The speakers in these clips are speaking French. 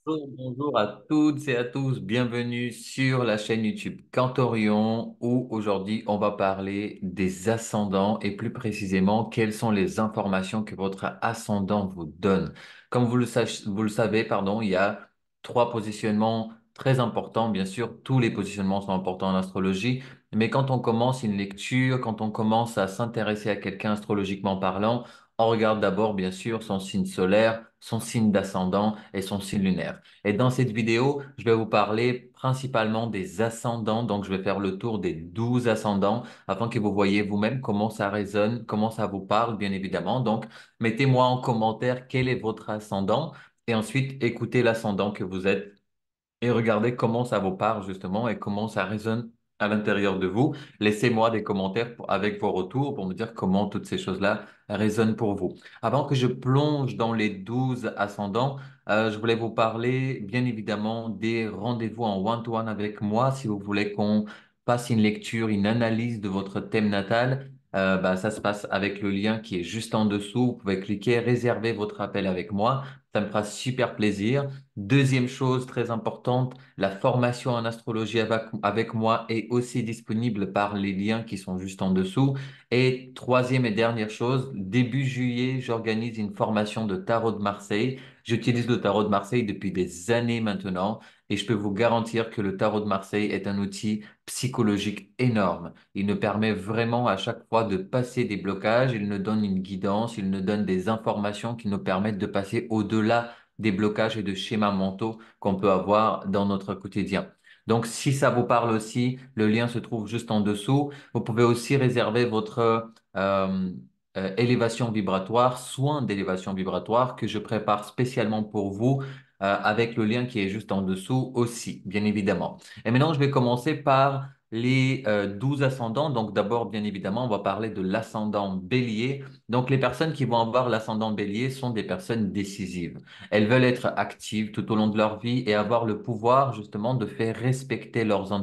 Bonjour à toutes et à tous, bienvenue sur la chaîne YouTube Cantorion où aujourd'hui on va parler des ascendants et plus précisément quelles sont les informations que votre ascendant vous donne. Comme vous le savez, pardon, il y a trois positionnements très importants. Bien sûr, tous les positionnements sont importants en astrologie, mais quand on commence une lecture, quand on commence à s'intéresser à quelqu'un astrologiquement parlant, on regarde d'abord bien sûr son signe solaire, son signe d'ascendant et son signe lunaire. Et dans cette vidéo, je vais vous parler principalement des ascendants. Donc, je vais faire le tour des 12 ascendants afin que vous voyez vous-même comment ça résonne, comment ça vous parle, bien évidemment. Donc, mettez-moi en commentaire quel est votre ascendant et ensuite écoutez l'ascendant que vous êtes et regardez comment ça vous parle justement et comment ça résonne à l'intérieur de vous. Laissez-moi des commentaires avec vos retours pour me dire comment toutes ces choses-là résonnent pour vous. Avant que je plonge dans les 12 ascendants, je voulais vous parler bien évidemment des rendez-vous en one-to-one avec moi. Si vous voulez qu'on passe une lecture, une analyse de votre thème natal, ça se passe avec le lien qui est juste en dessous. Vous pouvez cliquer, réserver votre appel avec moi. Ça me fera super plaisir. Deuxième chose très importante, la formation en astrologie avec moi est aussi disponible par les liens qui sont juste en dessous. Et troisième et dernière chose, début juillet, j'organise une formation de tarot de Marseille. J'utilise le tarot de Marseille depuis des années maintenant et je peux vous garantir que le tarot de Marseille est un outil psychologique énorme. Il nous permet vraiment à chaque fois de passer des blocages, il nous donne une guidance, il nous donne des informations qui nous permettent de passer au-delà des blocages et de schémas mentaux qu'on peut avoir dans notre quotidien. Donc, si ça vous parle aussi, le lien se trouve juste en dessous. Vous pouvez aussi réserver votre élévation vibratoire, soin d'élévation vibratoire que je prépare spécialement pour vous avec le lien qui est juste en dessous aussi, bien évidemment. Et maintenant, je vais commencer par les 12 ascendants. Donc, d'abord, bien évidemment, on va parler de l'ascendant bélier. Donc, les personnes qui vont avoir l'ascendant bélier sont des personnes décisives. Elles veulent être actives tout au long de leur vie et avoir le pouvoir justement de faire respecter leurs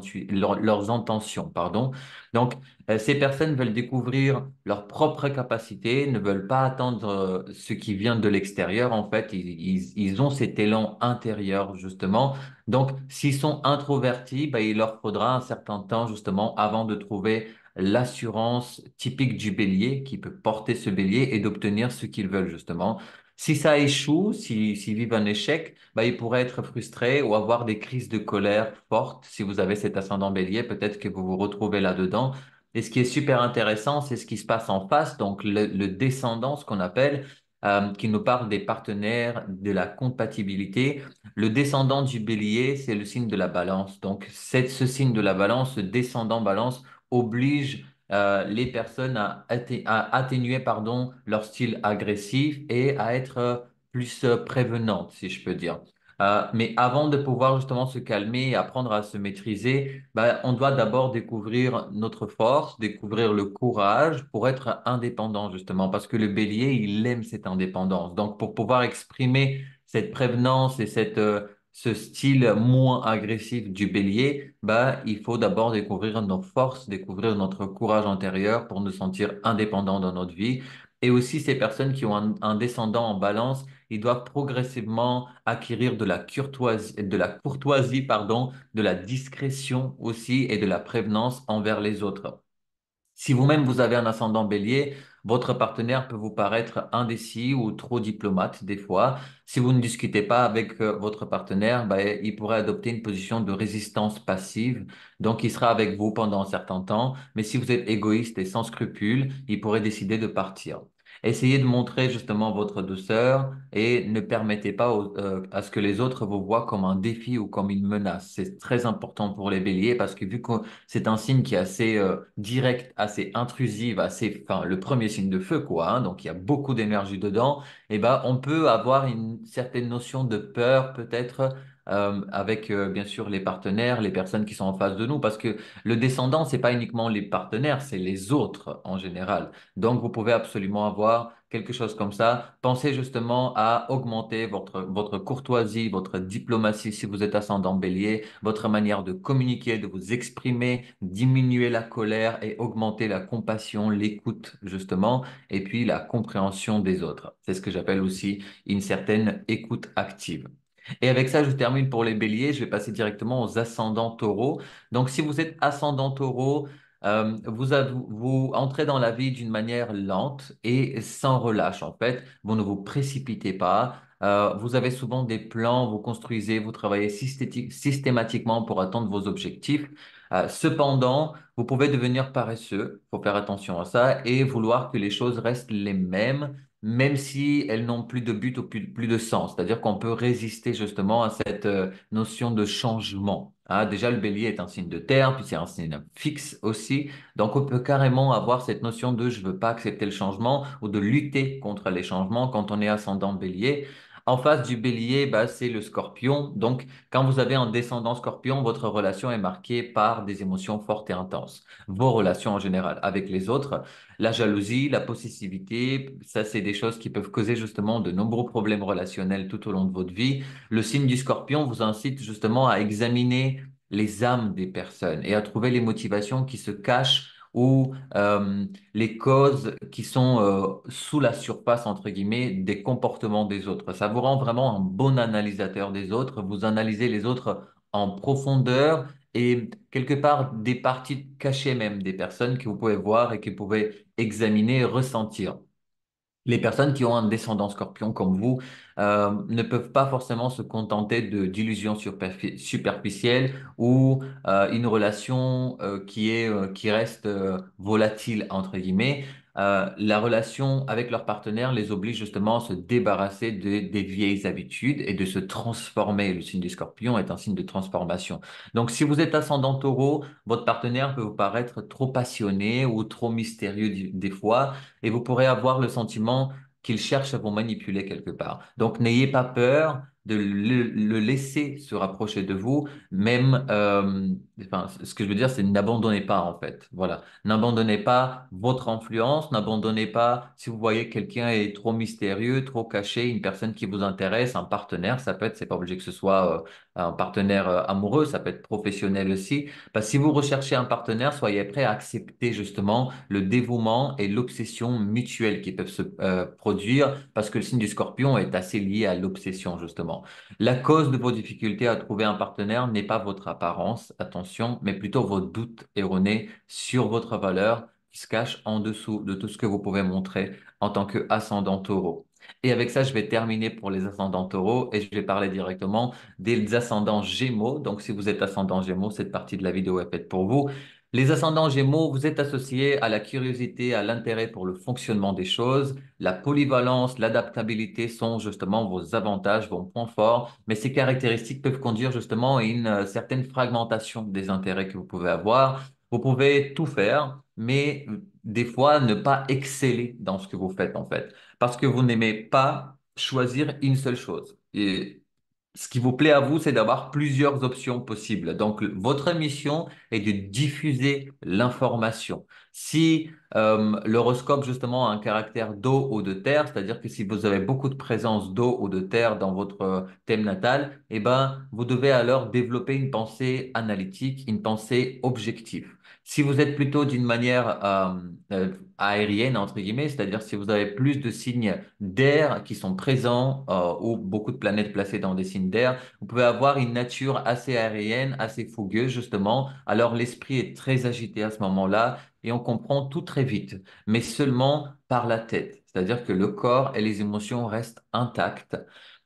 intentions, pardon. Donc, ces personnes veulent découvrir leurs propres capacités, ne veulent pas attendre ce qui vient de l'extérieur. En fait, ils ont cet élan intérieur justement. Donc, s'ils sont introvertis, il leur faudra un certain temps justement avant de trouver l'assurance typique du bélier qui peut porter ce bélier et d'obtenir ce qu'ils veulent justement. Si ça échoue, s'ils vivent un échec, ils pourraient être frustrés ou avoir des crises de colère fortes. Si vous avez cet ascendant bélier, peut-être que vous vous retrouvez là-dedans. Et ce qui est super intéressant, c'est ce qui se passe en face, donc le descendant, ce qu'on appelle, qui nous parle des partenaires, de la compatibilité. Le descendant du bélier, c'est le signe de la balance. Donc, ce signe de la balance, ce descendant balance, oblige les personnes à atténuer pardon, leur style agressif et à être plus prévenantes, si je peux dire. Mais avant de pouvoir justement se calmer et apprendre à se maîtriser, on doit d'abord découvrir notre force, découvrir le courage pour être indépendant justement, parce que le bélier, il aime cette indépendance. Donc, pour pouvoir exprimer cette prévenance et ce style moins agressif du bélier, il faut d'abord découvrir nos forces, découvrir notre courage intérieur pour nous sentir indépendants dans notre vie. Et aussi, ces personnes qui ont un descendant en balance, ils doivent progressivement acquérir de la courtoisie, pardon, de la discrétion aussi et de la prévenance envers les autres. Si vous-même vous avez un ascendant bélier, votre partenaire peut vous paraître indécis ou trop diplomate des fois. Si vous ne discutez pas avec votre partenaire, il pourrait adopter une position de résistance passive. Donc, il sera avec vous pendant un certain temps. Mais si vous êtes égoïste et sans scrupules, il pourrait décider de partir. Essayez de montrer justement votre douceur et ne permettez pas à ce que les autres vous voient comme un défi ou comme une menace. C'est très important pour les béliers parce que vu que c'est un signe qui est assez direct, assez intrusif, assez, enfin, le premier signe de feu, quoi. Hein, donc, il y a beaucoup d'énergie dedans. Et on peut avoir une certaine notion de peur, peut-être, avec bien sûr les partenaires, les personnes qui sont en face de nous, parce que le descendant, c'est pas uniquement les partenaires, c'est les autres en général. Donc, vous pouvez absolument avoir quelque chose comme ça. Pensez justement à augmenter votre courtoisie, votre diplomatie si vous êtes ascendant bélier, votre manière de communiquer, de vous exprimer, diminuer la colère et augmenter la compassion, l'écoute justement, et puis la compréhension des autres. C'est ce que j'appelle aussi une certaine écoute active. Et avec ça, je termine pour les béliers. Je vais passer directement aux ascendants taureaux. Donc, si vous êtes ascendant taureau, vous entrez dans la vie d'une manière lente et sans relâche, en fait. Vous ne vous précipitez pas. Vous avez souvent des plans, vous construisez, vous travaillez systématiquement pour atteindre vos objectifs. Cependant, vous pouvez devenir paresseux, faut faire attention à ça, et vouloir que les choses restent les mêmes même si elles n'ont plus de but ou plus de sens. C'est-à-dire qu'on peut résister justement à cette notion de changement. Ah, déjà, le bélier est un signe de terre, puis c'est un signe fixe aussi. Donc, on peut carrément avoir cette notion de je veux pas accepter le changement ou de lutter contre les changements quand on est ascendant bélier. En face du bélier, bah, c'est le scorpion. Donc, quand vous avez un descendant scorpion, votre relation est marquée par des émotions fortes et intenses. Vos relations en général avec les autres. La jalousie, la possessivité, ça, c'est des choses qui peuvent causer justement de nombreux problèmes relationnels tout au long de votre vie. Le signe du scorpion vous incite justement à examiner les âmes des personnes et à trouver les motivations qui se cachent ou les causes qui sont sous la surface, entre guillemets, des comportements des autres. Ça vous rend vraiment un bon analysateur des autres. Vous analysez les autres en profondeur et quelque part des parties cachées même des personnes que vous pouvez voir et que vous pouvez examiner et ressentir. Les personnes qui ont un descendant scorpion comme vous ne peuvent pas forcément se contenter de d'illusions superficielles ou une relation qui reste volatile entre guillemets. La relation avec leur partenaire les oblige justement à se débarrasser des vieilles habitudes et de se transformer. Le signe du scorpion est un signe de transformation. Donc, si vous êtes ascendant taureau, votre partenaire peut vous paraître trop passionné ou trop mystérieux des fois et vous pourrez avoir le sentiment qu'il cherche à vous manipuler quelque part. Donc, n'ayez pas peur de le laisser se rapprocher de vous, même, enfin, ce que je veux dire, c'est n'abandonnez pas, en fait. Voilà. N'abandonnez pas votre influence, n'abandonnez pas, si vous voyez que quelqu'un est trop mystérieux, trop caché, une personne qui vous intéresse, un partenaire, ça peut être, c'est pas obligé que ce soit un partenaire amoureux, ça peut être professionnel aussi. Parce que si vous recherchez un partenaire, soyez prêt à accepter justement le dévouement et l'obsession mutuelle qui peuvent se produire parce que le signe du scorpion est assez lié à l'obsession justement. La cause de vos difficultés à trouver un partenaire n'est pas votre apparence, attention, mais plutôt vos doutes erronés sur votre valeur qui se cachent en dessous de tout ce que vous pouvez montrer en tant que ascendant taureau. Et avec ça, je vais terminer pour les ascendants taureaux et je vais parler directement des ascendants Gémeaux. Donc, si vous êtes ascendant Gémeaux, cette partie de la vidéo est faite pour vous. Les ascendants Gémeaux, vous êtes associés à la curiosité, à l'intérêt pour le fonctionnement des choses. La polyvalence, l'adaptabilité sont justement vos avantages, vos points forts. Mais ces caractéristiques peuvent conduire justement à une certaine fragmentation des intérêts que vous pouvez avoir. Vous pouvez tout faire, mais des fois ne pas exceller dans ce que vous faites en fait, parce que vous n'aimez pas choisir une seule chose. Et ce qui vous plaît à vous, c'est d'avoir plusieurs options possibles. Donc, votre mission est de diffuser l'information. Si l'horoscope, justement, a un caractère d'eau ou de terre, c'est-à-dire que si vous avez beaucoup de présence d'eau ou de terre dans votre thème natal, eh ben, vous devez alors développer une pensée analytique, une pensée objective. Si vous êtes plutôt d'une manière aérienne, entre guillemets, c'est-à-dire si vous avez plus de signes d'air qui sont présents ou beaucoup de planètes placées dans des signes d'air, vous pouvez avoir une nature assez aérienne, assez fougueuse, justement. Alors l'esprit est très agité à ce moment-là et on comprend tout très vite, mais seulement par la tête. C'est-à-dire que le corps et les émotions restent intacts.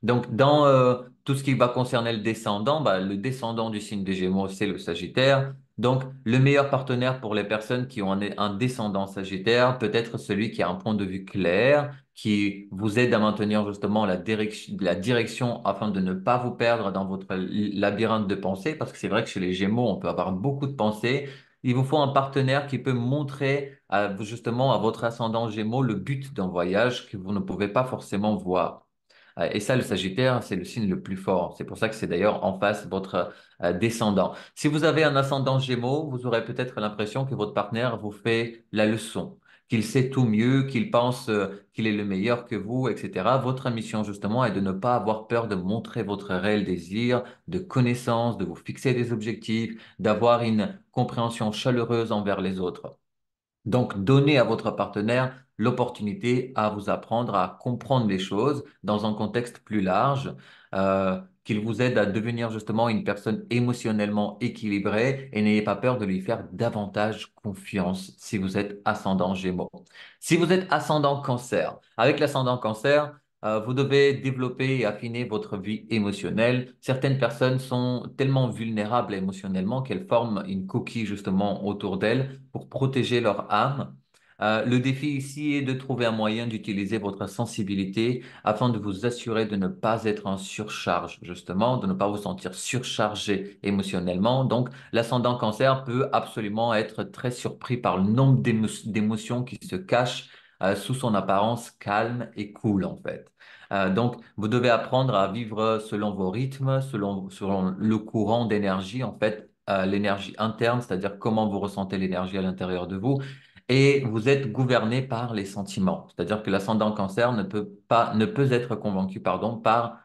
Donc, dans tout ce qui va concerner le descendant, bah, le descendant du signe des Gémeaux, c'est le Sagittaire. Donc, le meilleur partenaire pour les personnes qui ont un descendant Sagittaire peut être celui qui a un point de vue clair, qui vous aide à maintenir justement la direction afin de ne pas vous perdre dans votre labyrinthe de pensée, parce que c'est vrai que chez les Gémeaux, on peut avoir beaucoup de pensées. Il vous faut un partenaire qui peut montrer justement à votre ascendant Gémeaux le but d'un voyage que vous ne pouvez pas forcément voir. Et ça, le Sagittaire, c'est le signe le plus fort. C'est pour ça que c'est d'ailleurs en face votre descendant. Si vous avez un ascendant Gémeaux, vous aurez peut-être l'impression que votre partenaire vous fait la leçon, qu'il sait tout mieux, qu'il pense qu'il est le meilleur que vous, etc. Votre mission, justement, est de ne pas avoir peur de montrer votre réel désir, de connaissance, de vous fixer des objectifs, d'avoir une compréhension chaleureuse envers les autres. Donc, donnez à votre partenaire l'opportunité à vous apprendre à comprendre les choses dans un contexte plus large, qu'il vous aide à devenir justement une personne émotionnellement équilibrée et n'ayez pas peur de lui faire davantage confiance si vous êtes ascendant Gémeaux. Si vous êtes ascendant Cancer, avec l'ascendant Cancer, vous devez développer et affiner votre vie émotionnelle. Certaines personnes sont tellement vulnérables émotionnellement qu'elles forment une coquille justement autour d'elles pour protéger leur âme. Le défi ici est de trouver un moyen d'utiliser votre sensibilité afin de vous assurer de ne pas être en surcharge, justement, de ne pas vous sentir surchargé émotionnellement. Donc, l'ascendant cancer peut absolument être très surpris par le nombre d'émotions qui se cachent sous son apparence calme et cool, en fait. Donc, vous devez apprendre à vivre selon vos rythmes, selon le courant d'énergie, en fait, l'énergie interne, c'est-à-dire comment vous ressentez l'énergie à l'intérieur de vous. Et vous êtes gouverné par les sentiments. C'est-à-dire que l'ascendant cancer ne peut être convaincu, pardon, par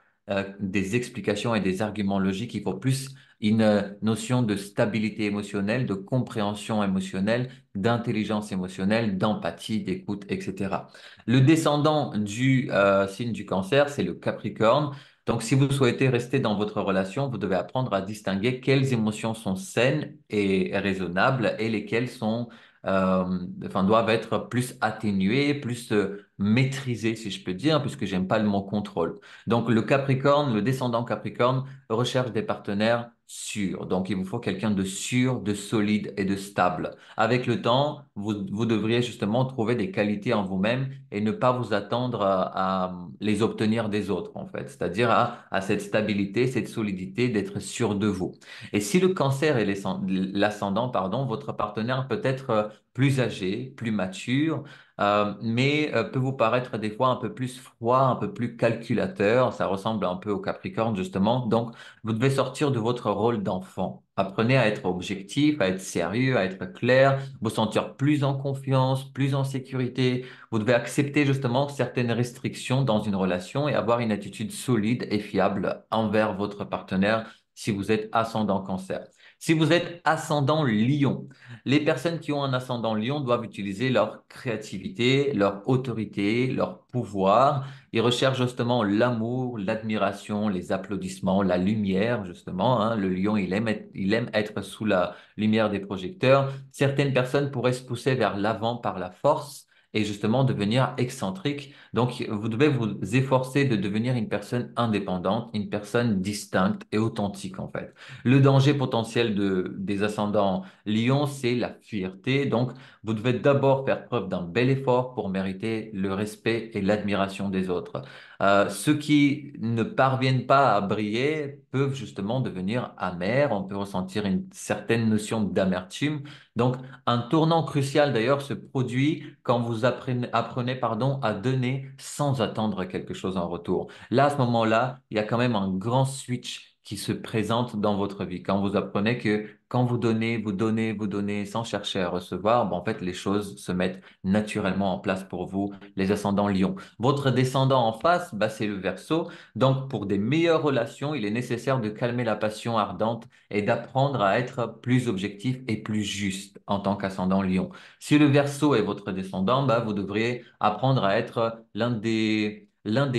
des explications et des arguments logiques. Il faut plus une notion de stabilité émotionnelle, de compréhension émotionnelle, d'intelligence émotionnelle, d'empathie, d'écoute, etc. Le descendant du signe du cancer, c'est le Capricorne. Donc, si vous souhaitez rester dans votre relation, vous devez apprendre à distinguer quelles émotions sont saines et raisonnables et lesquelles doivent être plus atténuées, plus maîtrisées, si je peux dire, puisque j'aime pas le mot contrôle. Donc, le Capricorne, le descendant Capricorne recherche des partenaires sûrs. Donc, il vous faut quelqu'un de sûr, de solide et de stable. Avec le temps, vous devriez justement trouver des qualités en vous-même et ne pas vous attendre à les obtenir des autres, en fait. C'est-à-dire à cette stabilité, cette solidité d'être sûr de vous. Et si le cancer est l'ascendant, pardon, votre partenaire peut être plus âgé, plus mature, mais peut vous paraître des fois un peu plus froid, un peu plus calculateur. Ça ressemble un peu au Capricorne, justement. Donc, vous devez sortir de votre rôle d'enfant. Apprenez à être objectif, à être sérieux, à être clair, vous sentir plus en confiance, plus en sécurité. Vous devez accepter justement certaines restrictions dans une relation et avoir une attitude solide et fiable envers votre partenaire si vous êtes ascendant cancer. Si vous êtes ascendant lion, les personnes qui ont un ascendant lion doivent utiliser leur créativité, leur autorité, leur pouvoir. Ils recherchent justement l'amour, l'admiration, les applaudissements, la lumière, justement, hein. Le lion, il aime être sous la lumière des projecteurs. Certaines personnes pourraient se pousser vers l'avant par la force et justement devenir excentriques. Donc, vous devez vous efforcer de devenir une personne indépendante, une personne distincte et authentique, en fait. Le danger potentiel des ascendants lion, c'est la fierté. Donc, vous devez d'abord faire preuve d'un bel effort pour mériter le respect et l'admiration des autres. Ceux qui ne parviennent pas à briller peuvent justement devenir amers. On peut ressentir une certaine notion d'amertume. Donc, un tournant crucial d'ailleurs se produit quand vous apprenez, pardon, à donner sans attendre quelque chose en retour. Là, à ce moment-là, il y a quand même un grand switch qui se présente dans votre vie. Quand vous apprenez que quand vous donnez, vous donnez, vous donnez sans chercher à recevoir, en fait, les choses se mettent naturellement en place pour vous, les ascendants lion. Votre descendant en face, bah, c'est le Verseau. Donc, pour des meilleures relations, il est nécessaire de calmer la passion ardente et d'apprendre à être plus objectif et plus juste en tant qu'ascendant lion. Si le Verseau est votre descendant, bah, vous devriez apprendre à être l'un des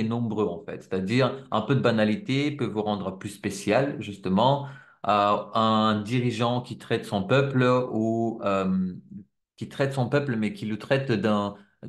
nombreux, en fait. C'est-à-dire, un peu de banalité peut vous rendre plus spécial, justement. Un dirigeant qui traite son peuple ou qui traite son peuple, mais qui le traite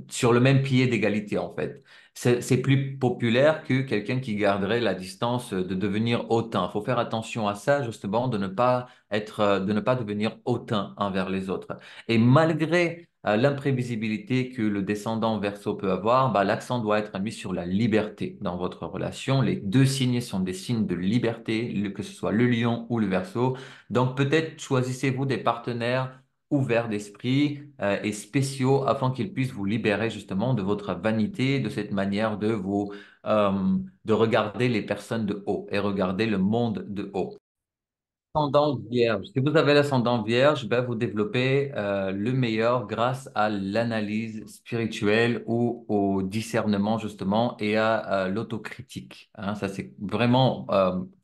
sur le même pied d'égalité, en fait. C'est plus populaire que quelqu'un qui garderait la distance de devenir hautain. Il faut faire attention à ça, justement, de ne pas devenir hautain envers les autres. Et malgré l'imprévisibilité que le descendant Verseau peut avoir, bah, l'accent doit être mis sur la liberté dans votre relation. Les deux signes sont des signes de liberté, que ce soit le lion ou le Verseau. Donc peut-être choisissez-vous des partenaires ouverts d'esprit et spéciaux afin qu'ils puissent vous libérer justement de votre vanité, de cette manière de regarder les personnes de haut et regarder le monde de haut. Ascendant vierge. Si vous avez l'ascendant vierge, ben vous développez le meilleur grâce à l'analyse spirituelle ou au discernement justement et à l'autocritique. Hein, ça c'est vraiment,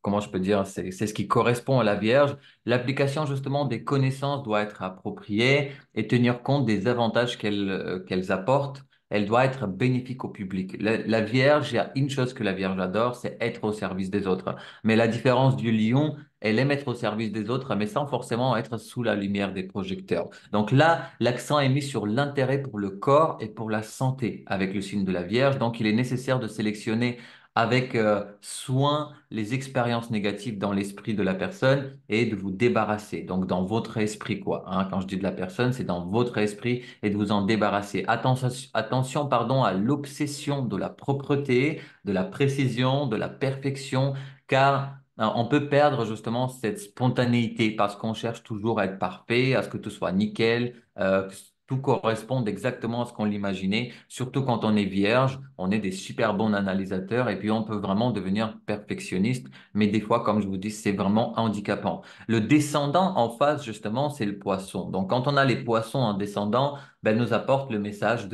comment je peux dire, c'est ce qui correspond à la vierge. L'application justement des connaissances doit être appropriée et tenir compte des avantages qu'elles apportent elle doit être bénéfique au public. La Vierge, il y a une chose que la Vierge adore, c'est être au service des autres. Mais la différence du lion, elle aime être au service des autres, mais sans forcément être sous la lumière des projecteurs. Donc là, l'accent est mis sur l'intérêt pour le corps et pour la santé avec le signe de la Vierge. Donc il est nécessaire de sélectionner avec soin les expériences négatives dans l'esprit de la personne et de vous débarrasser. Donc dans votre esprit, quoi. Hein. Quand je dis de la personne, c'est dans votre esprit et de vous en débarrasser. Attention, attention, pardon, à l'obsession de la propreté, de la précision, de la perfection, car on peut perdre justement cette spontanéité parce qu'on cherche toujours à être parfait, à ce que tout soit nickel, que tout corresponde exactement à ce qu'on l'imaginait. Surtout quand on est vierge, on est des super bons analysateurs et puis on peut vraiment devenir perfectionniste. Mais des fois, comme je vous dis, c'est vraiment handicapant. Le descendant en face, justement, c'est le poisson. Donc, quand on a les poissons en descendant, ben, elle nous apporte le message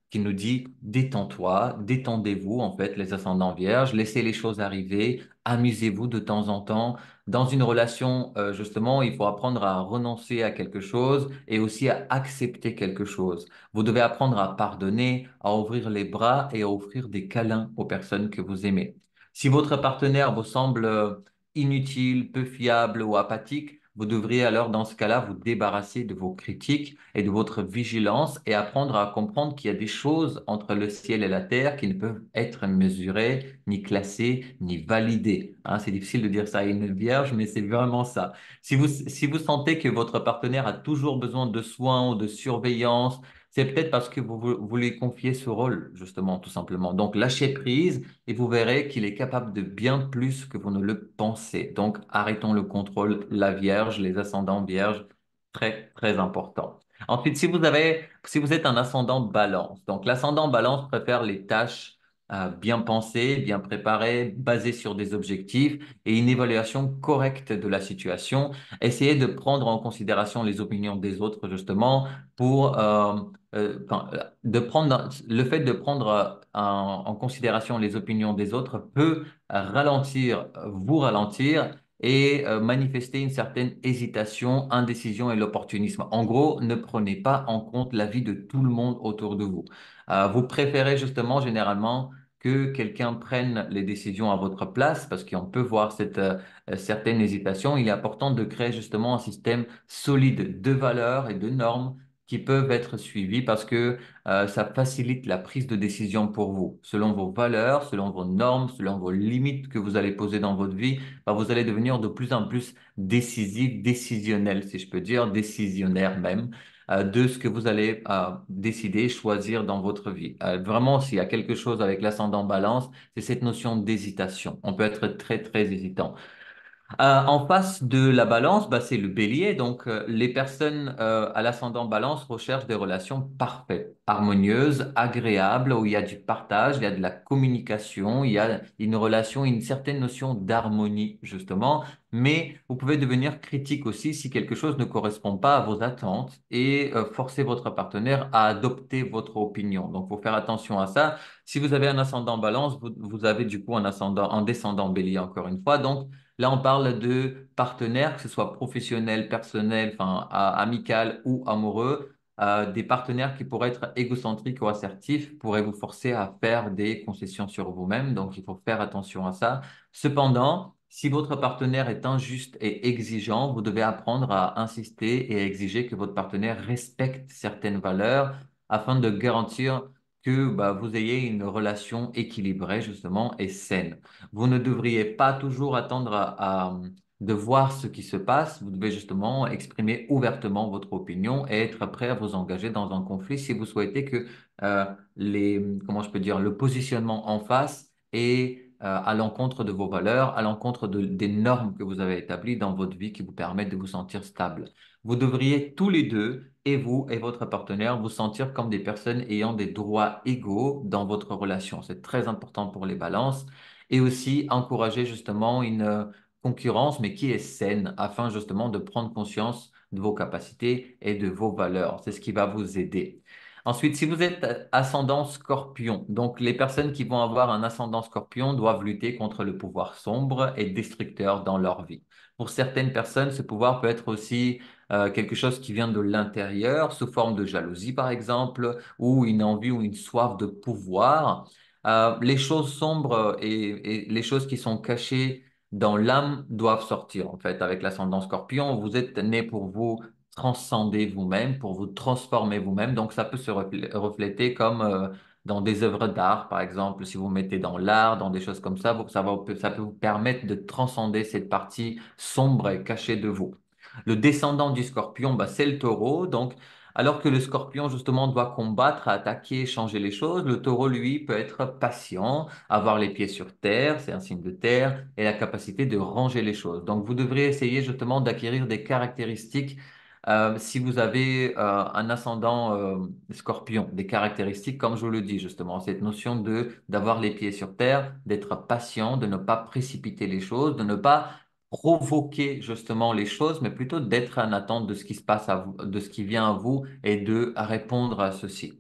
qui nous dit détends-toi, détendez-vous, en fait, les ascendants vierges, laissez les choses arriver, amusez-vous de temps en temps. Dans une relation, justement, il faut apprendre à renoncer à quelque chose et aussi à accepter quelque chose. Vous devez apprendre à pardonner, à ouvrir les bras et à offrir des câlins aux personnes que vous aimez. Si votre partenaire vous semble inutile, peu fiable ou apathique, vous devriez alors dans ce cas-là vous débarrasser de vos critiques et de votre vigilance et apprendre à comprendre qu'il y a des choses entre le ciel et la terre qui ne peuvent être mesurées, ni classées, ni validées. Hein, c'est difficile de dire ça à une vierge, mais c'est vraiment ça. Si vous sentez que votre partenaire a toujours besoin de soins ou de surveillance, c'est peut-être parce que vous lui confiez ce rôle, justement, tout simplement. Donc, lâchez prise et vous verrez qu'il est capable de bien plus que vous ne le pensez. Donc, arrêtons le contrôle, la Vierge, les ascendants Vierges, très, très important. Ensuite, si vous êtes un ascendant Balance, donc l'ascendant Balance préfère les tâches bien pensées, bien préparées, basées sur des objectifs et une évaluation correcte de la situation. Essayez de prendre en considération les opinions des autres, justement, pour de prendre le fait de prendre en considération les opinions des autres peut vous ralentir et manifester une certaine hésitation, indécision et l'opportunisme. En gros, ne prenez pas en compte l'avis de tout le monde autour de vous. Vous préférez justement généralement que quelqu'un prenne les décisions à votre place parce qu'on peut voir cette certaine hésitation. Il est important de créer justement un système solide de valeurs et de normes qui peuvent être suivies parce que ça facilite la prise de décision pour vous. Selon vos valeurs, selon vos normes, selon vos limites que vous allez poser dans votre vie, bah, vous allez devenir de plus en plus décisif, décisionnel, si je peux dire, décisionnaire même, de ce que vous allez décider, choisir dans votre vie. Vraiment, s'il y a quelque chose avec l'ascendant balance, c'est cette notion d'hésitation. On peut être très, très hésitant. En face de la balance, bah, c'est le bélier. Donc, les personnes à l'ascendant balance recherchent des relations parfaites, harmonieuses, agréables, où il y a du partage, il y a de la communication, il y a une relation, une certaine notion d'harmonie, justement. Mais vous pouvez devenir critique aussi si quelque chose ne correspond pas à vos attentes et forcer votre partenaire à adopter votre opinion. Donc, il faut faire attention à ça. Si vous avez un ascendant balance, vous avez du coup un descendant bélier, encore une fois. Donc, là, on parle de partenaires, que ce soit professionnel, personnel, enfin, amical ou amoureux. Des partenaires qui pourraient être égocentriques ou assertifs pourraient vous forcer à faire des concessions sur vous-même. Donc, il faut faire attention à ça. Cependant, si votre partenaire est injuste et exigeant, vous devez apprendre à insister et à exiger que votre partenaire respecte certaines valeurs afin de garantir que bah, vous ayez une relation équilibrée, justement, et saine. Vous ne devriez pas toujours attendre de voir ce qui se passe. Vous devez justement exprimer ouvertement votre opinion et être prêt à vous engager dans un conflit si vous souhaitez que comment je peux dire, le positionnement en face est à l'encontre de vos valeurs, à l'encontre des normes que vous avez établies dans votre vie qui vous permettent de vous sentir stable. Vous devriez tous les deux, et vous et votre partenaire, vous sentir comme des personnes ayant des droits égaux dans votre relation. C'est très important pour les balances et aussi encourager justement une concurrence, mais qui est saine, afin justement de prendre conscience de vos capacités et de vos valeurs. C'est ce qui va vous aider. Ensuite, si vous êtes ascendant scorpion, donc les personnes qui vont avoir un ascendant scorpion doivent lutter contre le pouvoir sombre et destructeur dans leur vie. Pour certaines personnes, ce pouvoir peut être aussi quelque chose qui vient de l'intérieur, sous forme de jalousie par exemple, ou une envie ou une soif de pouvoir. Les choses sombres et les choses qui sont cachées dans l'âme doivent sortir. En fait, avec l'ascendant Scorpion, vous êtes né pour vous transcender vous-même, pour vous transformer vous-même. Donc, ça peut se refléter comme dans des œuvres d'art, par exemple, si vous mettez dans l'art, dans des choses comme ça, ça peut vous permettre de transcender cette partie sombre et cachée de vous. Le descendant du Scorpion, bah, c'est le Taureau. Donc, alors que le Scorpion, justement, doit combattre, attaquer, changer les choses, le Taureau, lui, peut être patient, avoir les pieds sur terre, c'est un signe de terre, et la capacité de ranger les choses. Donc, vous devrez essayer justement d'acquérir des caractéristiques. Si vous avez un ascendant Scorpion, des caractéristiques, comme je vous le dis justement, cette notion de d'avoir les pieds sur terre, d'être patient, de ne pas précipiter les choses, de ne pas provoquer justement les choses, mais plutôt d'être en attente de ce qui se passe à vous, de ce qui vient à vous et de répondre à ceci.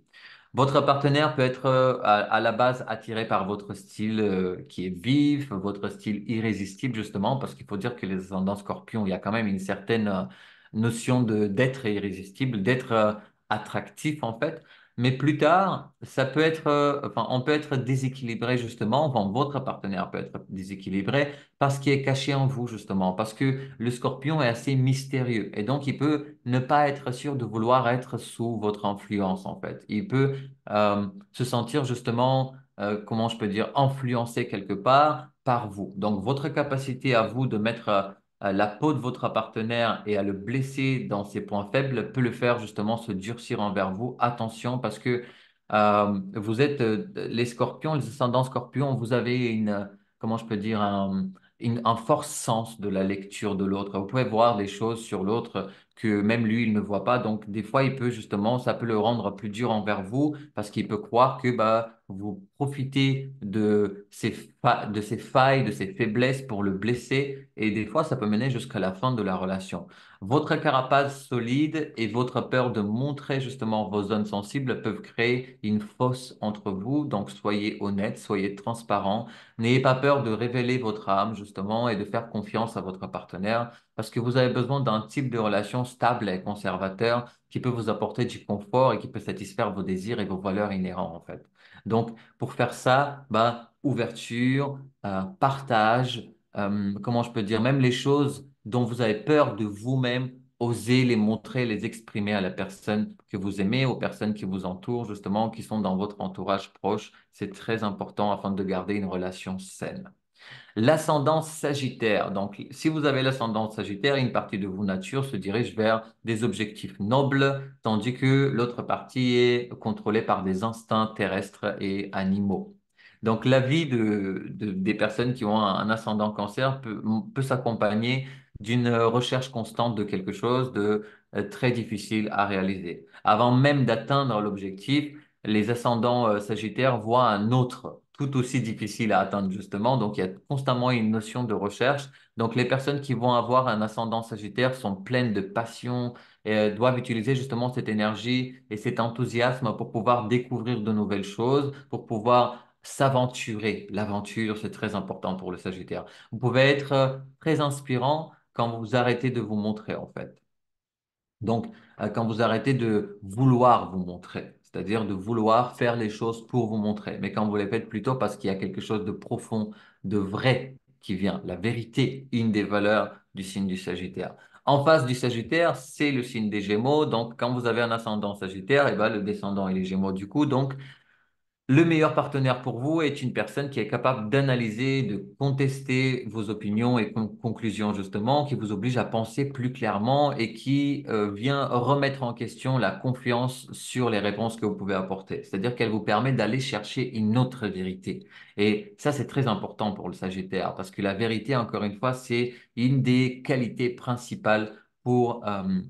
Votre partenaire peut être à la base attiré par votre style qui est vif, votre style irrésistible justement, parce qu'il faut dire que les ascendants scorpions, il y a quand même une certaine notion de d'être irrésistible, d'être attractif en fait. Mais plus tard, ça peut être, enfin, on peut être déséquilibré justement, enfin, votre partenaire peut être déséquilibré parce qu'il est caché en vous justement, parce que le scorpion est assez mystérieux et donc il peut ne pas être sûr de vouloir être sous votre influence en fait. Il peut se sentir justement, comment je peux dire, influencé quelque part par vous. Donc, votre capacité à vous de mettre la peau de votre partenaire et à le blesser dans ses points faibles peut le faire justement se durcir envers vous. Attention, parce que vous êtes les scorpions, les ascendants scorpions, vous avez une, comment je peux dire, un fort sens de la lecture de l'autre. Vous pouvez voir des choses sur l'autre que même lui, il ne voit pas. Donc, des fois, il peut justement, ça peut le rendre plus dur envers vous parce qu'il peut croire que bah, vous profitez de de ses failles, de ses faiblesses pour le blesser. Et des fois, ça peut mener jusqu'à la fin de la relation. Votre carapace solide et votre peur de montrer justement vos zones sensibles peuvent créer une fosse entre vous. Donc, soyez honnête, soyez transparent. N'ayez pas peur de révéler votre âme justement et de faire confiance à votre partenaire parce que vous avez besoin d'un type de relation stable et conservateur qui peut vous apporter du confort et qui peut satisfaire vos désirs et vos valeurs inhérents en fait. Donc, pour faire ça, bah, ouverture, partage, comment je peux dire, même les choses dont vous avez peur de vous-même, osez les montrer, les exprimer à la personne que vous aimez, aux personnes qui vous entourent, justement, qui sont dans votre entourage proche. C'est très important afin de garder une relation saine. L'ascendant Sagittaire. Donc, si vous avez l'ascendant Sagittaire, une partie de vous nature se dirige vers des objectifs nobles, tandis que l'autre partie est contrôlée par des instincts terrestres et animaux. Donc, la vie des personnes qui ont un ascendant Cancer peut s'accompagner d'une recherche constante de quelque chose de très difficile à réaliser. Avant même d'atteindre l'objectif, les ascendants Sagittaires voient un autre tout aussi difficile à atteindre justement. Donc, il y a constamment une notion de recherche. Donc, les personnes qui vont avoir un ascendant Sagittaire sont pleines de passion et doivent utiliser justement cette énergie et cet enthousiasme pour pouvoir découvrir de nouvelles choses, pour pouvoir s'aventurer. L'aventure, c'est très important pour le Sagittaire. Vous pouvez être très inspirant quand vous arrêtez de vous montrer en fait. Donc, quand vous arrêtez de vouloir vous montrer, c'est-à-dire de vouloir faire les choses pour vous montrer, mais quand vous les faites plutôt parce qu'il y a quelque chose de profond, de vrai qui vient, la vérité, une des valeurs du signe du Sagittaire. En face du Sagittaire, c'est le signe des Gémeaux. Donc, quand vous avez un ascendant Sagittaire, et ben, le descendant est les Gémeaux du coup. Donc, le meilleur partenaire pour vous est une personne qui est capable d'analyser, de contester vos opinions et conclusions, justement, qui vous oblige à penser plus clairement et qui vient remettre en question la confiance sur les réponses que vous pouvez apporter. C'est-à-dire qu'elle vous permet d'aller chercher une autre vérité. Et ça, c'est très important pour le Sagittaire, parce que la vérité, encore une fois, c'est une des qualités principales pour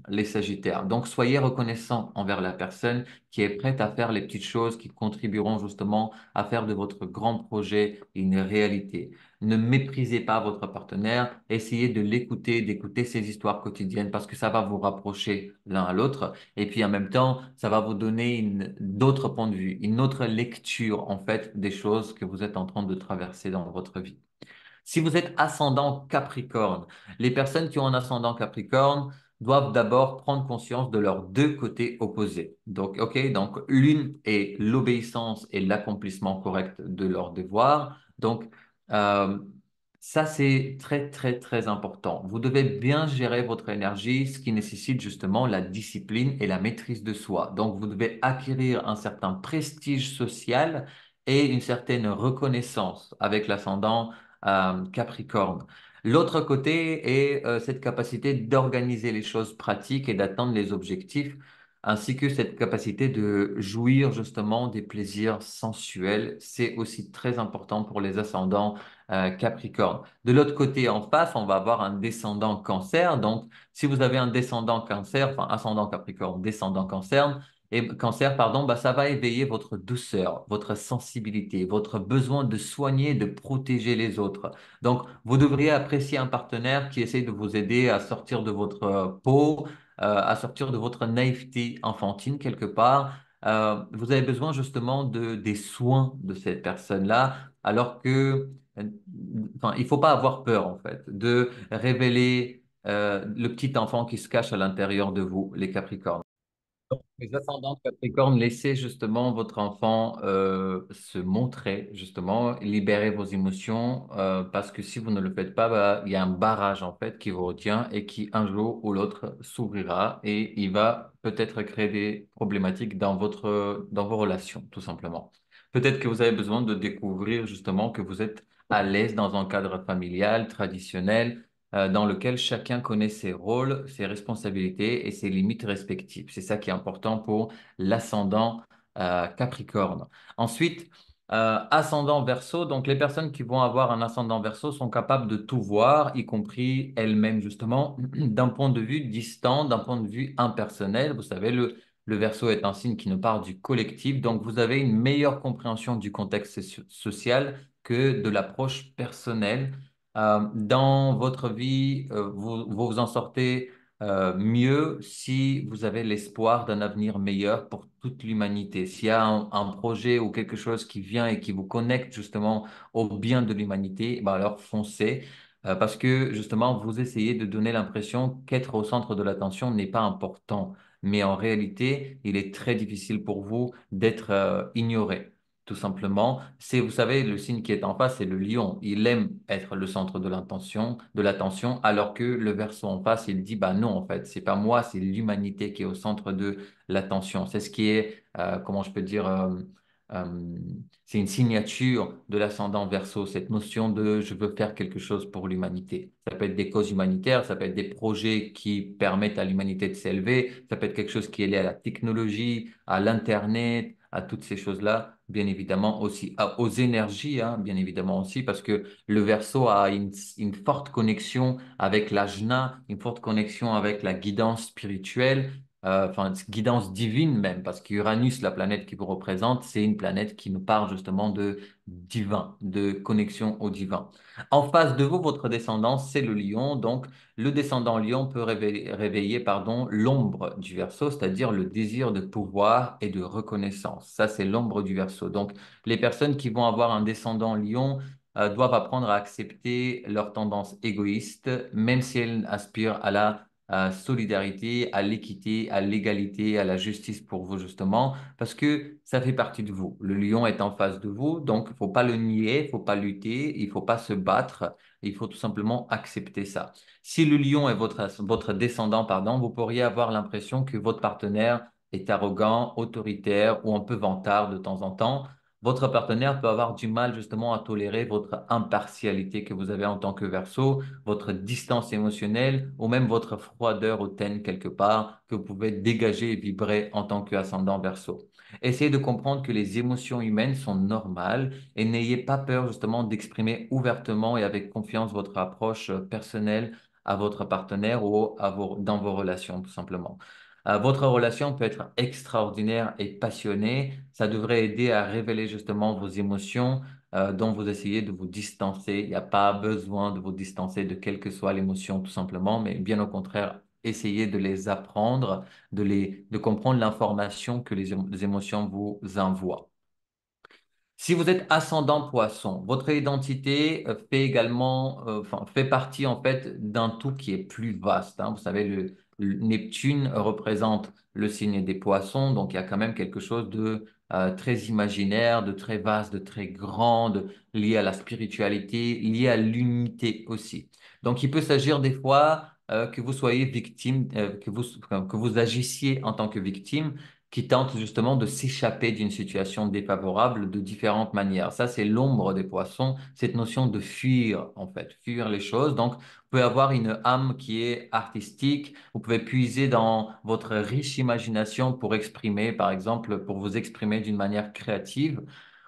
les Sagittaires. Donc, soyez reconnaissant envers la personne qui est prête à faire les petites choses qui contribueront justement à faire de votre grand projet une réalité. Ne méprisez pas votre partenaire, essayez de l'écouter, d'écouter ses histoires quotidiennes parce que ça va vous rapprocher l'un à l'autre et puis en même temps, ça va vous donner d'autres points de vue, une autre lecture en fait des choses que vous êtes en train de traverser dans votre vie. Si vous êtes ascendant Capricorne, les personnes qui ont un ascendant Capricorne doivent d'abord prendre conscience de leurs deux côtés opposés. Donc, OK, donc l'une est l'obéissance et l'accomplissement correct de leurs devoirs. Donc, euh, ça, c'est très, très, très important. Vous devez bien gérer votre énergie, ce qui nécessite justement la discipline et la maîtrise de soi. Donc, vous devez acquérir un certain prestige social et une certaine reconnaissance avec l'ascendant Capricorne. L'autre côté est cette capacité d'organiser les choses pratiques et d'atteindre les objectifs, ainsi que cette capacité de jouir justement des plaisirs sensuels. C'est aussi très important pour les ascendants Capricorne. De l'autre côté, en face, on va avoir un descendant Cancer. Donc, si vous avez un descendant Cancer, enfin ascendant Capricorne, descendant Cancer, Cancer, pardon, bah, ça va éveiller votre douceur, votre sensibilité, votre besoin de soigner, et de protéger les autres. Donc, vous devriez apprécier un partenaire qui essaie de vous aider à sortir de votre peau, à sortir de votre naïveté enfantine quelque part. Vous avez besoin justement des soins de cette personne-là, alors que, enfin, il faut pas avoir peur en fait de révéler le petit enfant qui se cache à l'intérieur de vous, les Capricornes. Les ascendants Capricorne, laissez justement votre enfant se montrer, justement, libérer vos émotions, parce que si vous ne le faites pas, bah, il y a un barrage en fait qui vous retient et qui un jour ou l'autre s'ouvrira et il va peut-être créer des problématiques dans vos relations, tout simplement. Peut-être que vous avez besoin de découvrir justement que vous êtes à l'aise dans un cadre familial, traditionnel dans lequel chacun connaît ses rôles, ses responsabilités et ses limites respectives. C'est ça qui est important pour l'ascendant Capricorne. Ensuite, ascendant Verseau, donc les personnes qui vont avoir un ascendant Verseau sont capables de tout voir, y compris elles-mêmes justement, d'un point de vue distant, d'un point de vue impersonnel. Vous savez, le Verseau est un signe qui ne part du collectif, donc vous avez une meilleure compréhension du contexte social que de l'approche personnelle dans votre vie, vous vous en sortez mieux si vous avez l'espoir d'un avenir meilleur pour toute l'humanité. S'il y a un projet ou quelque chose qui vient et qui vous connecte justement au bien de l'humanité, ben alors foncez. Parce que justement, vous essayez de donner l'impression qu'être au centre de l'attention n'est pas important. Mais en réalité, il est très difficile pour vous d'être ignoré tout simplement. C'est, vous savez, le signe qui est en face, c'est le lion. Il aime être le centre de l'attention, alors que le verso en face, il dit, bah non, en fait, c'est pas moi, c'est l'humanité qui est au centre de l'attention. C'est ce qui est, comment je peux dire, euh, c'est une signature de l'ascendant verso, cette notion de je veux faire quelque chose pour l'humanité. Ça peut être des causes humanitaires, ça peut être des projets qui permettent à l'humanité de s'élever, ça peut être quelque chose qui est lié à la technologie, à l'Internet, à toutes ces choses-là, bien évidemment aussi, aux énergies, hein, bien évidemment aussi, parce que le Verseau a une forte connexion avec l'ajna, une forte connexion avec la guidance spirituelle, enfin guidance divine même, parce qu'Uranus, la planète qui vous représente, c'est une planète qui nous parle justement de divin, de connexion au divin. En face de vous, votre descendance, c'est le lion, donc le descendant lion peut réveiller, pardon, l'ombre du Verseau, c'est-à-dire le désir de pouvoir et de reconnaissance. Ça, c'est l'ombre du Verseau. Donc, les personnes qui vont avoir un descendant lion doivent apprendre à accepter leurs tendances égoïstes, même si elles aspirent à la solidarité, à l'équité, à l'égalité, à la justice pour vous, justement, parce que ça fait partie de vous. Le lion est en face de vous, donc il faut pas le nier, il faut pas lutter, il faut pas se battre, il faut tout simplement accepter ça. Si le lion est votre descendant, pardon, vous pourriez avoir l'impression que votre partenaire est arrogant, autoritaire ou un peu vantard de temps en temps. Votre partenaire peut avoir du mal justement à tolérer votre impartialité que vous avez en tant que Verseau, votre distance émotionnelle ou même votre froideur hautaine quelque part que vous pouvez dégager et vibrer en tant qu'ascendant Verseau. Essayez de comprendre que les émotions humaines sont normales et n'ayez pas peur justement d'exprimer ouvertement et avec confiance votre approche personnelle à votre partenaire ou dans vos relations, tout simplement. Votre relation peut être extraordinaire et passionnée. Ça devrait aider à révéler justement vos émotions dont vous essayez de vous distancer. Il n'y a pas besoin de vous distancer de quelle que soit l'émotion, tout simplement, mais bien au contraire, essayez de les apprendre, de comprendre l'information que les émotions vous envoient. Si vous êtes ascendant poisson, votre identité fait également, enfin, fait partie en fait d'un tout qui est plus vaste, hein. Vous savez, Neptune représente le signe des poissons, donc il y a quand même quelque chose de très imaginaire, de très vaste, de très grand, lié à la spiritualité, lié à l'unité aussi. Donc il peut s'agir des fois que vous soyez victime, que vous agissiez en tant que victime qui tente justement de s'échapper d'une situation défavorable de différentes manières. Ça, c'est l'ombre des poissons, cette notion de fuir, en fait, fuir les choses. Donc, vous pouvez avoir une âme qui est artistique, vous pouvez puiser dans votre riche imagination pour exprimer, par exemple, pour vous exprimer d'une manière créative.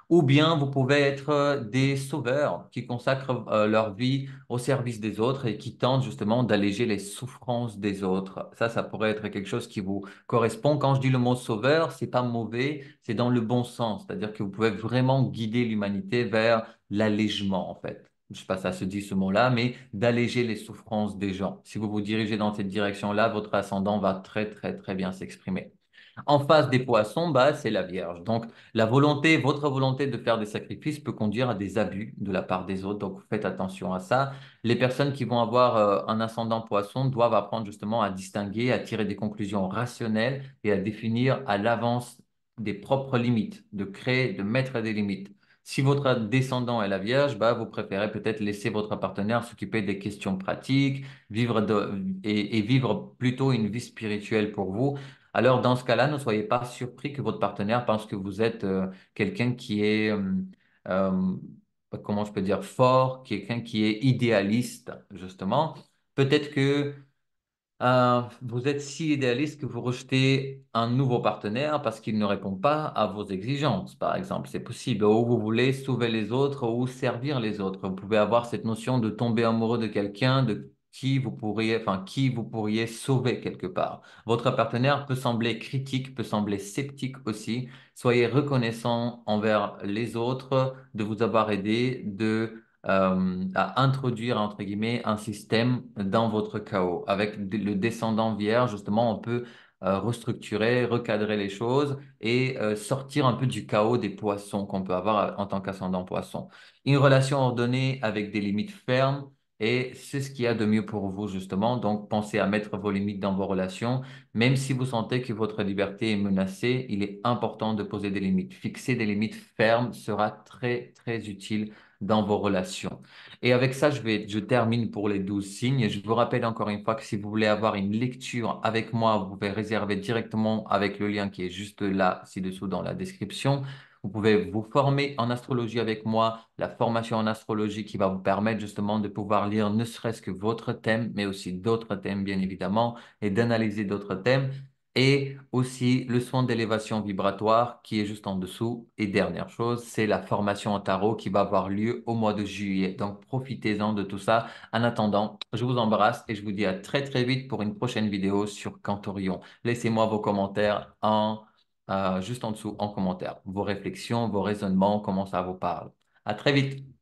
Ou bien vous pouvez être des sauveurs qui consacrent leur vie au service des autres et qui tentent justement d'alléger les souffrances des autres. Ça pourrait être quelque chose qui vous correspond. Quand je dis le mot sauveur, c'est pas mauvais, c'est dans le bon sens. C'est-à-dire que vous pouvez vraiment guider l'humanité vers l'allègement, en fait. Je sais pas si ça se dit ce mot-là, mais d'alléger les souffrances des gens. Si vous vous dirigez dans cette direction-là, votre ascendant va très, très, très bien s'exprimer. En face des poissons, bah, c'est la Vierge. Donc, votre volonté de faire des sacrifices peut conduire à des abus de la part des autres. Donc, faites attention à ça. Les personnes qui vont avoir un ascendant poisson doivent apprendre justement à distinguer, à tirer des conclusions rationnelles et à définir à l'avance des propres limites, de créer, de mettre des limites. Si votre descendant est la Vierge, bah, vous préférez peut-être laisser votre partenaire s'occuper des questions pratiques, et vivre plutôt une vie spirituelle pour vous. Alors, dans ce cas-là, ne soyez pas surpris que votre partenaire pense que vous êtes quelqu'un qui est, euh, comment je peux dire, fort, quelqu'un qui est idéaliste, justement. Peut-être que vous êtes si idéaliste que vous rejetez un nouveau partenaire parce qu'il ne répond pas à vos exigences, par exemple. C'est possible. Ou vous voulez sauver les autres ou servir les autres. Vous pouvez avoir cette notion de tomber amoureux de quelqu'un de qui vous pourriez sauver quelque part. Votre partenaire peut sembler critique, peut sembler sceptique aussi. Soyez reconnaissant envers les autres de vous avoir aidé, à introduire, entre guillemets, un système dans votre chaos. Avec le descendant vierge, justement, on peut restructurer, recadrer les choses et sortir un peu du chaos des poissons qu'on peut avoir en tant qu'ascendant poisson. Une relation ordonnée avec des limites fermes. Et c'est ce qu'il y a de mieux pour vous, justement. Donc, pensez à mettre vos limites dans vos relations. Même si vous sentez que votre liberté est menacée, il est important de poser des limites. Fixer des limites fermes sera très, très utile dans vos relations. Et avec ça, je termine pour les 12 signes. Je vous rappelle encore une fois que si vous voulez avoir une lecture avec moi, vous pouvez réserver directement avec le lien qui est juste là, ci-dessous dans la description. Vous pouvez vous former en astrologie avec moi, la formation en astrologie qui va vous permettre justement de pouvoir lire ne serait-ce que votre thème, mais aussi d'autres thèmes, bien évidemment, et d'analyser d'autres thèmes et aussi le soin d'élévation vibratoire qui est juste en dessous. Et dernière chose, c'est la formation en tarot qui va avoir lieu au mois de juillet. Donc profitez-en de tout ça. En attendant, je vous embrasse et je vous dis à très très vite pour une prochaine vidéo sur Cantorion. Laissez-moi vos commentaires juste en dessous en commentaire. Vos réflexions, vos raisonnements, comment ça vous parle. À très vite.